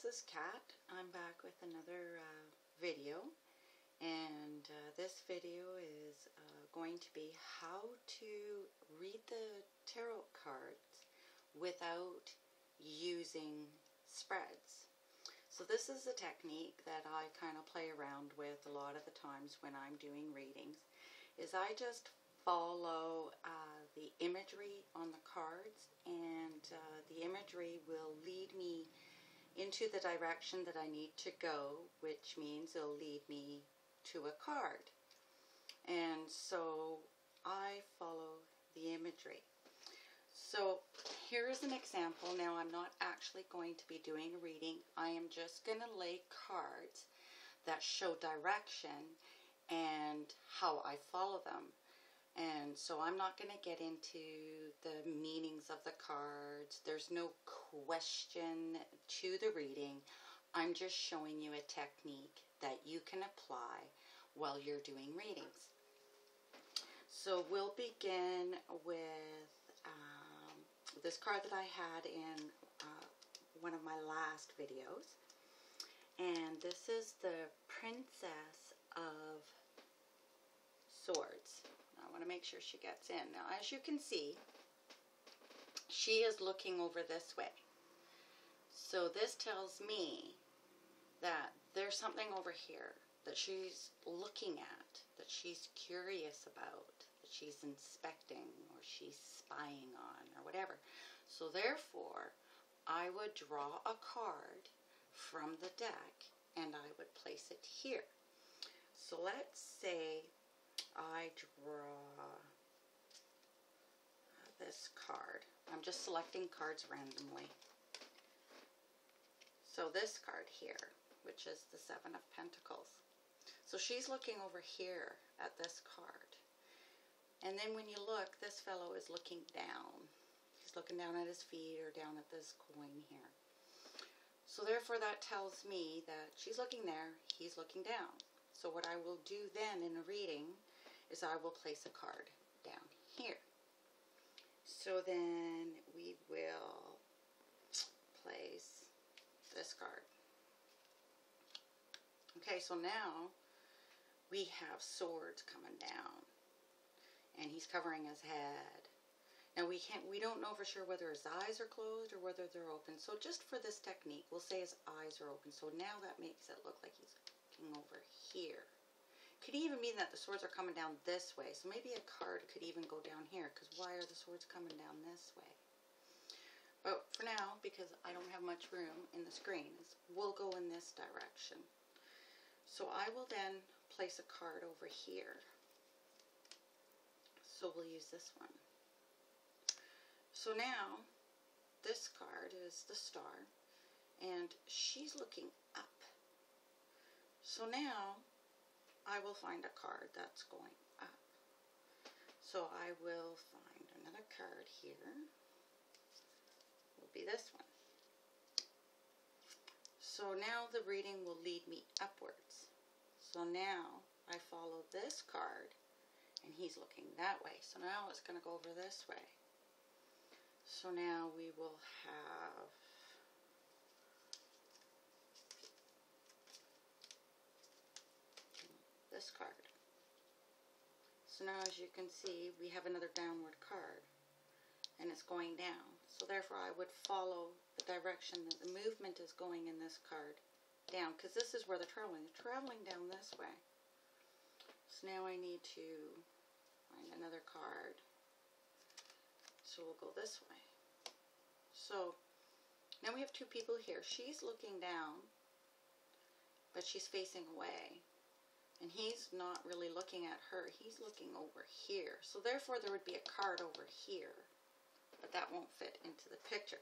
this is Kat. I'm back with another video, and this video is going to be how to read the tarot cards without using spreads. So this is a technique that I kind of play around with a lot of the times when I'm doing readings, is I just follow the imagery on the cards, and the imagery will lead me into the direction that I need to go, which means it'll lead me to a card. And so I follow the imagery. So here is an example. Now I'm not actually going to be doing a reading. I am just going to lay cards that show direction and how I follow them. And so I'm not going to get into the meanings of the cards. There's no question to the reading. I'm just showing you a technique that you can apply while you're doing readings. So we'll begin with this card that I had in one of my last videos. And this is the Princess of Swords. I want to make sure she gets in. Now, as you can see, she is looking over this way. So this tells me that there's something over here that she's looking at, that she's curious about, that she's inspecting, or she's spying on, or whatever. So therefore, I would draw a card from the deck, and I would place it here. So let's say I draw this card. I'm just selecting cards randomly. So this card here, which is the Seven of Pentacles. So she's looking over here at this card. And then when you look, this fellow is looking down. He's looking down at his feet or down at this coin here. So therefore that tells me that she's looking there, he's looking down. So what I will do then in a reading is I will place a card down here. So then we will place this card. Okay, so now we have swords coming down, and he's covering his head. Now we don't know for sure whether his eyes are closed or whether they're open. So just for this technique, we'll say his eyes are open. So now that makes it look like he's looking over here. Could even mean that the swords are coming down this way. So maybe a card could even go down here, because why are the swords coming down this way? But for now, because I don't have much room in the screen, we'll go in this direction. So I will then place a card over here. So we'll use this one. So now this card is the Star, and she's looking up. So now I will find a card that's going up. So I will find another card here. Will be this one. So now the reading will lead me upwards. So now I follow this card, and he's looking that way. So now it's going to go over this way. So now we will have this card. So now, as you can see, we have another downward card, and it's going down. So therefore I would follow the direction that the movement is going in this card down, because this is where they're traveling. They're traveling down this way. So now I need to find another card. So we'll go this way. So now we have two people here. She's looking down, but she's facing away. And he's not really looking at her. He's looking over here. So therefore there would be a card over here. But that won't fit into the picture.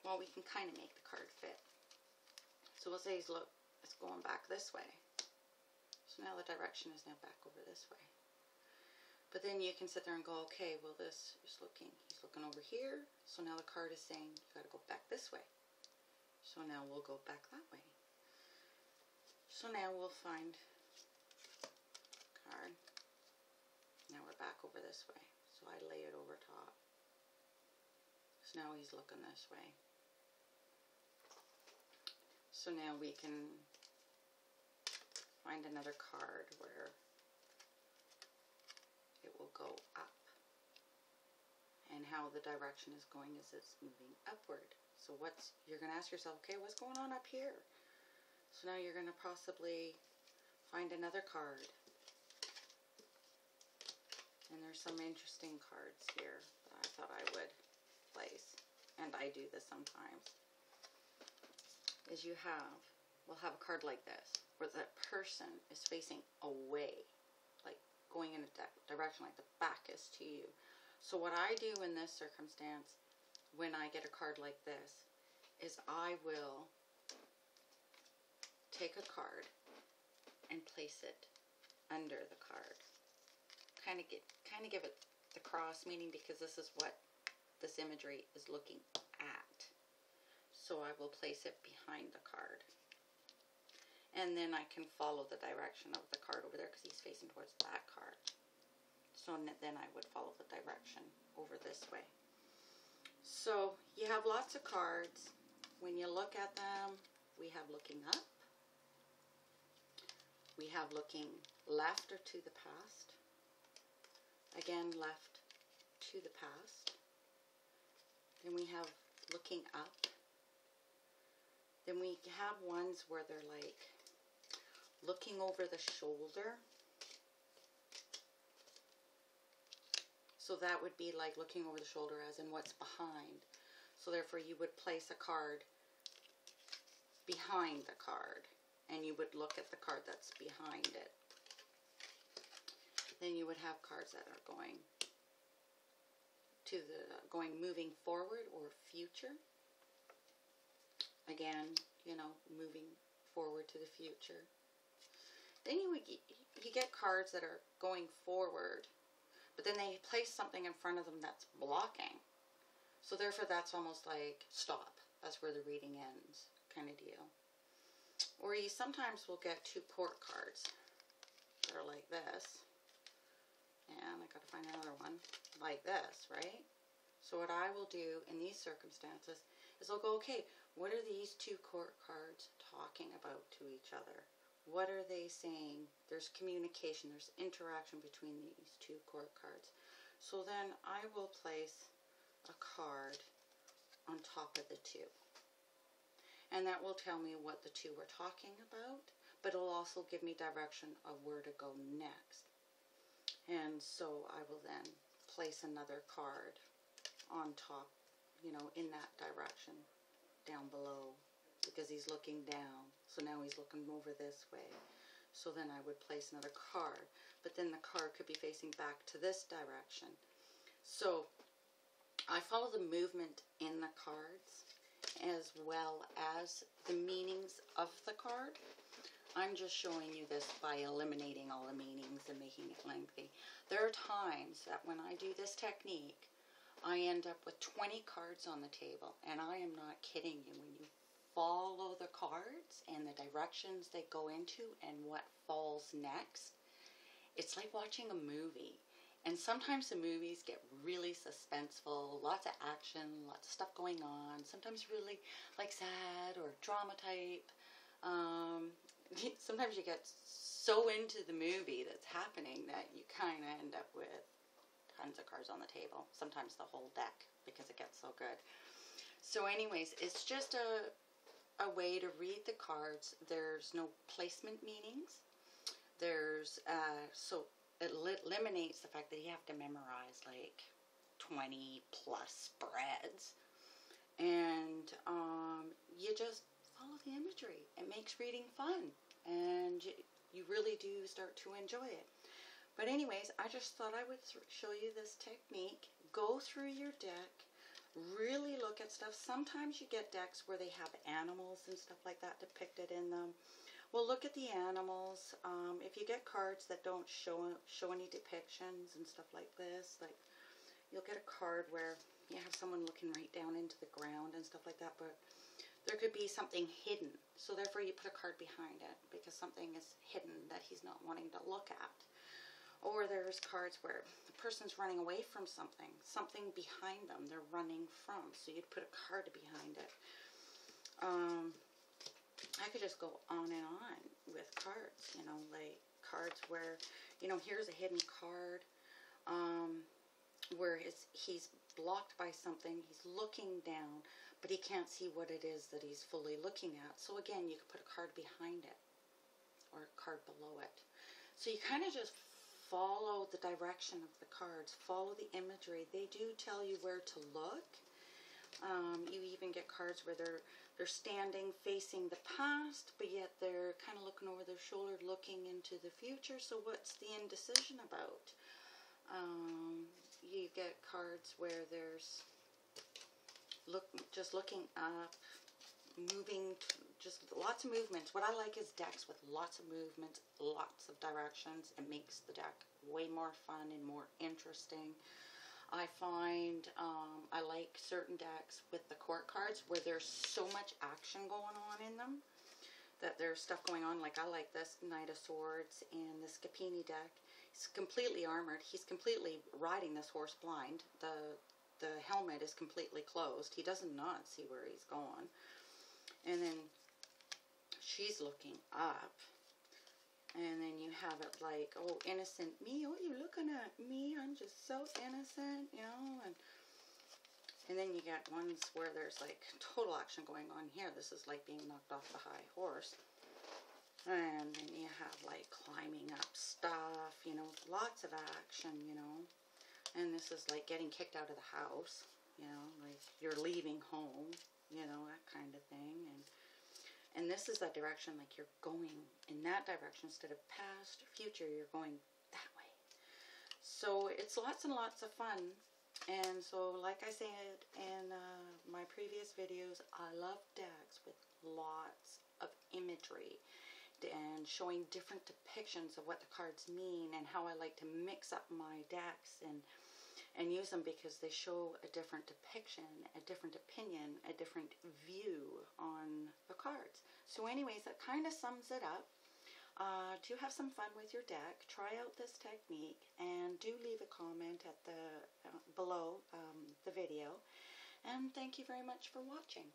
Well, we can kind of make the card fit. So we'll say it's going back this way. So now the direction is now back over this way. But then you can sit there and go, okay, well this is he's looking over here. So now the card is saying you got to go back this way. So now we'll go back that way. So now we'll find card. Now we're back over this way. So I lay it over top. So now he's looking this way. So now we can find another card where it will go up. And how the direction is going is it's moving upward. So you're going to ask yourself, okay, what's going on up here? So now you're going to possibly find another card. And there's some interesting cards here that I thought I would place. And I do this sometimes. Is we'll have a card like this, where that person is facing away, like going in a direction, like the back is to you. So what I do in this circumstance, when I get a card like this, is I will take a card and place it under the card. Kind of give it the cross meaning, because this is what this imagery is looking at. So I will place it behind the card. And then I can follow the direction of the card over there, because he's facing towards that card. So then I would follow the direction over this way. So you have lots of cards. When you look at them, we have looking up. We have looking left or to the past. Again, left to the past. Then we have looking up. Then we have ones where they're like looking over the shoulder. So that would be like looking over the shoulder as in what's behind. So therefore you would place a card behind the card, and you would look at the card that's behind it. Then you would have cards that are moving forward or future. Again, you know, moving forward to the future. Then you get cards that are going forward, but then they place something in front of them that's blocking. So therefore that's almost like stop. That's where the reading ends, kind of deal. Or you sometimes will get two court cards that are like this. And I gotta find another one like this, right? So what I will do in these circumstances is I'll go, okay, what are these two court cards talking about to each other? What are they saying? There's communication, there's interaction between these two court cards. So then I will place a card on top of the two. And that will tell me what the two were talking about, but it'll also give me direction of where to go next. And so I will then place another card on top, you know, in that direction, down below, because he's looking down. So now he's looking over this way. So then I would place another card, but then the card could be facing back to this direction. So I follow the movement in the cards as well as the meanings of the card. I'm just showing you this by eliminating all the meanings and making it lengthy. There are times that when I do this technique, I end up with 20 cards on the table, and I am not kidding you. When you follow the cards and the directions they go into and what falls next, it's like watching a movie. And sometimes the movies get really suspenseful, lots of action, lots of stuff going on, sometimes really like sad or drama type. Sometimes you get so into the movie that's happening that you kind of end up with tons of cards on the table, sometimes the whole deck, because it gets so good. So anyways, it's just a way to read the cards. There's no placement meanings. There's so it eliminates the fact that you have to memorize like 20 plus spreads, and you just follow the imagery. It makes reading fun, and you really do start to enjoy it. But anyways, I just thought I would show you this technique. Go through your deck, really look at stuff. Sometimes you get decks where they have animals and stuff like that depicted in them. Well, look at the animals. If you get cards that don't show any depictions and stuff like this, like you'll get a card where you have someone looking right down into the ground and stuff like that, but there could be something hidden. So therefore you put a card behind it because something is hidden that he's not wanting to look at. Or there's cards where the person's running away from something behind them they're running from. So you'd put a card behind it. I could just go on and on with cards, you know, like cards where, you know, here's a hidden card where he's blocked by something, he's looking down, but he can't see what it is that he's fully looking at. So again, you could put a card behind it or a card below it. So you kind of just follow the direction of the cards, follow the imagery. They do tell you where to look. You even get cards where they're standing facing the past, but yet they're kind of looking over their shoulder, looking into the future. So what's the indecision about? You get cards where there's just looking up, moving, just lots of movements. What I like is decks with lots of movements, lots of directions. It makes the deck way more fun and more interesting. I find I like certain decks with the court cards where there's so much action going on in them that there's stuff going on. Like I like this Knight of Swords in the Scapini deck. He's completely armored. He's completely riding this horse blind. The helmet is completely closed. He does not see where he's going. And then she's looking up. And then you have it like, oh, innocent me. Oh, you looking at me? I'm just so innocent, you know. And then you get ones where there's like total action going on here. This is like being knocked off the high horse. And then you have like climbing up stuff, you know, lots of action, you know. And this is like getting kicked out of the house, you know, like you're leaving home, you know, that kind of thing. And this is that direction, like you're going in that direction instead of past or future, you're going that way. So it's lots and lots of fun. And so, like I said in my previous videos, I love decks with lots of imagery and showing different depictions of what the cards mean, and how I like to mix up my decks and use them because they show a different depiction, a different opinion, a different view on the cards. So anyways, that kind of sums it up. Do have some fun with your deck. Try out this technique, and do leave a comment at the below the video. And thank you very much for watching.